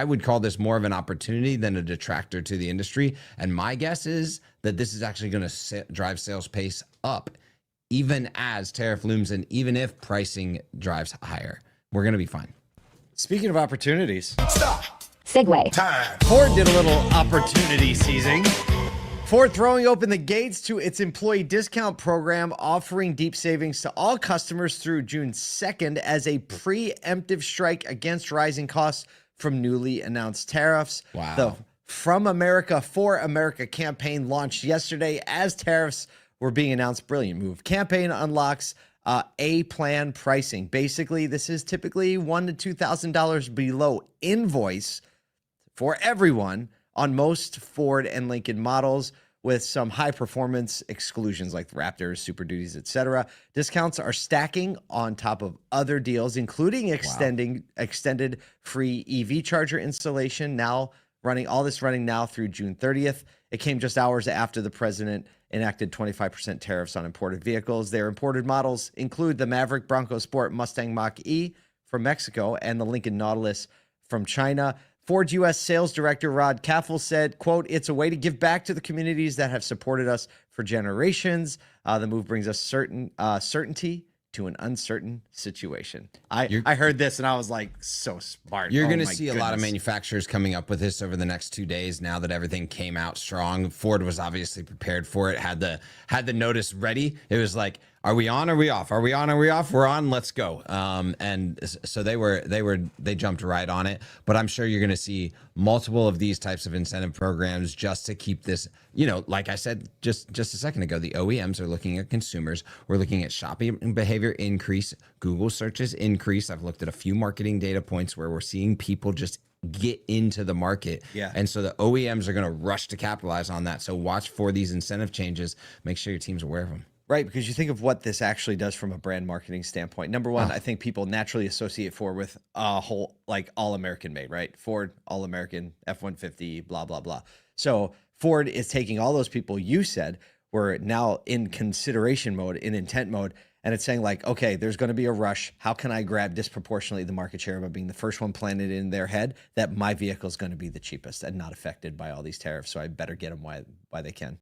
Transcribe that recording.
I would call this more of an opportunity than a detractor to the industry. And my guess is that this is actually going to drive sales pace up, even as tariff looms and even if pricing drives higher. We're going to be fine. Speaking of opportunities. Stop. Segue. Time. Ford did a little opportunity seizing. Ford throwing open the gates to its employee discount program, offering deep savings to all customers through June 2nd as a preemptive strike against rising costs from newly announced tariffs. Wow. The From America for America campaign launched yesterday as tariffs were being announced. Brilliant move. Campaign unlocks A plan pricing. Basically, this is typically $1,000 to $2,000 below invoice for everyone on most Ford and Lincoln models, with some high performance exclusions like the Raptors, Super Duties, etc. Discounts are stacking on top of other deals, including extended free EV charger installation, now running now through June 30th. It came just hours after the president enacted 25% tariffs on imported vehicles. Their imported models include the Maverick, Bronco Sport, Mustang Mach-E from Mexico, and the Lincoln Nautilus from China. Ford's U.S. sales director, Rod Caffel, said, quote, "It's a way to give back to the communities that have supported us for generations. The move brings us certainty to an uncertain situation." I heard this and I was like, so smart. You're going to see a lot of manufacturers coming up with this over the next 2 days. Now that everything came out strong, Ford was obviously prepared for it. Had the notice ready. It was like, are we on? Are we off? Are we on? Are we off? We're on. Let's go. And so they jumped right on it. But I'm sure you're going to see multiple of these types of incentive programs just to keep this. You know, like I said just a second ago, the OEMs are looking at consumers. We're looking at shopping behavior increase, Google searches increase. I've looked at a few marketing data points where we're seeing people just get into the market. Yeah. And so the OEMs are going to rush to capitalize on that. So watch for these incentive changes. Make sure your team's aware of them. Right, because you think of what this actually does from a brand marketing standpoint. Number one, I think people naturally associate Ford with a whole, like, all-American made, right? Ford, all-American, F-150, blah, blah, blah. So Ford is taking all those people you said were now in consideration mode, in intent mode, and it's saying like, okay, there's going to be a rush. How can I grab disproportionately the market share by being the first one planted in their head that my vehicle is going to be the cheapest and not affected by all these tariffs, so I better get them while they can.